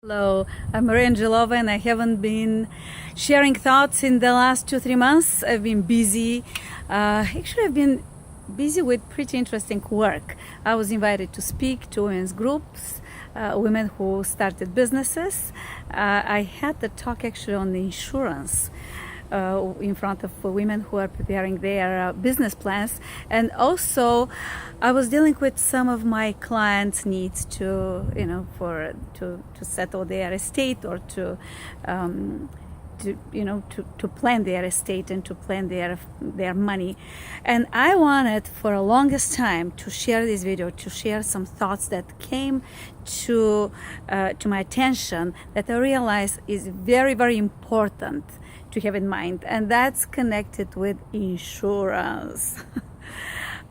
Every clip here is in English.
Hello, I'm Angelova and I haven't been sharing thoughts in the last 2-3 months. I've been busy. I've been busy with pretty interesting work. I was invited to speak to women's groups, women who started businesses. I had the talk actually on the insurance in front of women who are preparing their business plans, and also I was dealing with some of my clients' needs to settle their estate or to plan their estate and to plan their money. And I wanted for the longest time to share this video, to share some thoughts that came to my attention that I realized is very, very important to have in mind, and that's connected with insurance.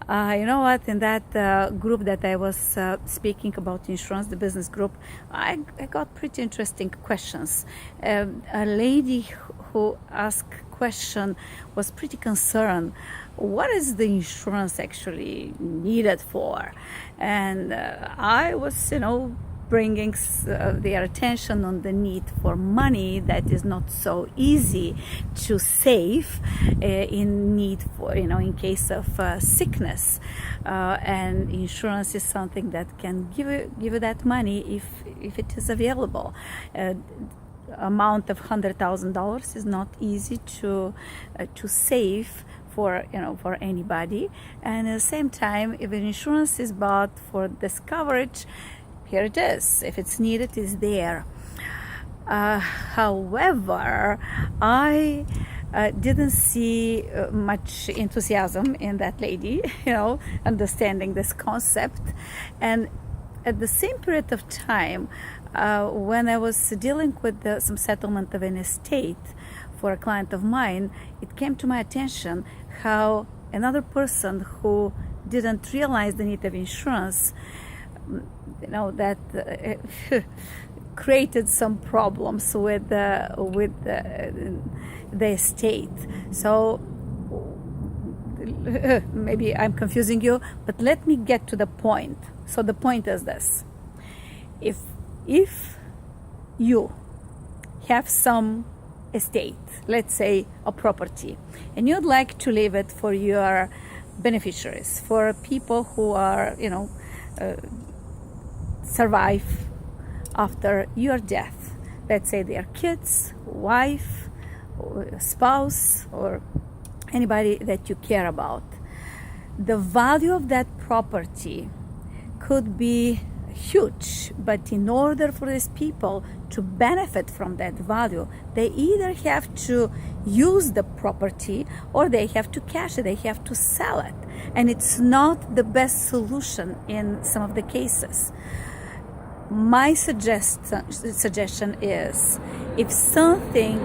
You know what, in that group that I was speaking about insurance, the business group, I got pretty interesting questions. A lady who asked question was pretty concerned. What is the insurance actually needed for? And I was, bringing their attention on the need for money that is not so easy to save in need for, in case of sickness. And insurance is something that can give you that money if it is available. Amount of $100,000 is not easy to save for anybody. And at the same time, if an insurance is bought for this coverage, here it is. If it's needed, it's there. However, I didn't see much enthusiasm in that lady, understanding this concept. And at the same period of time, when I was dealing with some settlement of an estate for a client of mine, it came to my attention how another person who didn't realize the need of insurance, that created some problems with the estate. So maybe I'm confusing you, but let me get to the point. So the point is this: if you have some estate, let's say a property, and you'd like to leave it for your beneficiaries, for people who are survive after your death, let's say their kids, wife, or spouse, or anybody that you care about, the value of that property could be huge. But in order for these people to benefit from that value, they either have to use the property or they have to cash it, they have to sell it. And it's not the best solution in some of the cases. My suggestion is, if something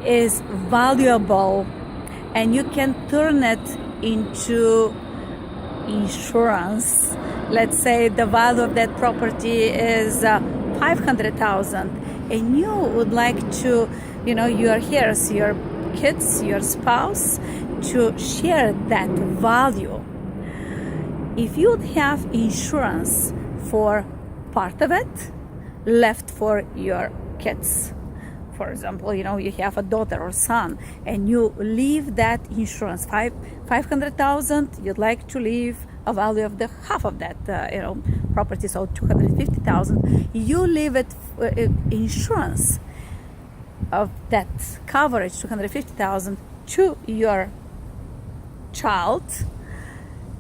is valuable and you can turn it into insurance, let's say the value of that property is $500,000, and you would like to, your heirs, your kids, your spouse, to share that value. If you'd have insurance for part of it, left for your kids, for example, you have a daughter or son, and you leave that insurance $500,000, you'd like to leave a value of the half of that property, so $250,000. You leave it insurance of that coverage, $250,000, to your child.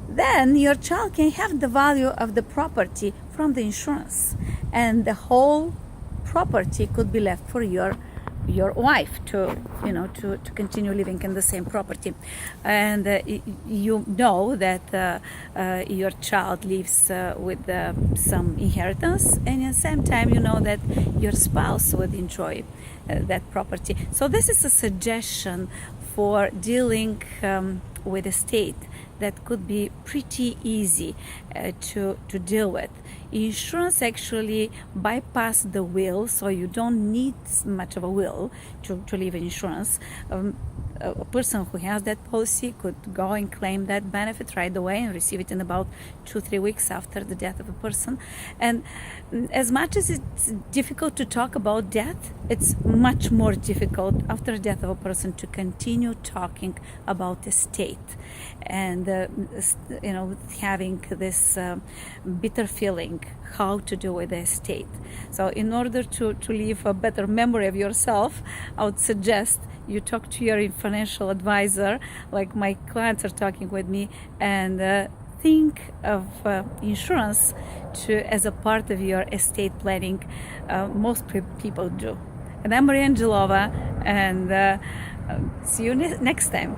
Then your child can have the value of the property from the insurance, and the whole property could be left for your wife to continue living in the same property. And that your child lives with some inheritance, and at the same time that your spouse would enjoy that property. So this is a suggestion for dealing with estate that could be pretty easy. to deal with. Insurance actually bypass the will, so you don't need much of a will to leave insurance. A person who has that policy could go and claim that benefit right away and receive it in about 2-3 weeks after the death of a person. And as much as it's difficult to talk about death, it's much more difficult after the death of a person to continue talking about the estate and having this bitter feeling how to do with the estate. So in order to leave a better memory of yourself, I would suggest you talk to your financial advisor, like my clients are talking with me, and think of insurance as a part of your estate planning. Most people do. And I'm Angelova, and see you next time.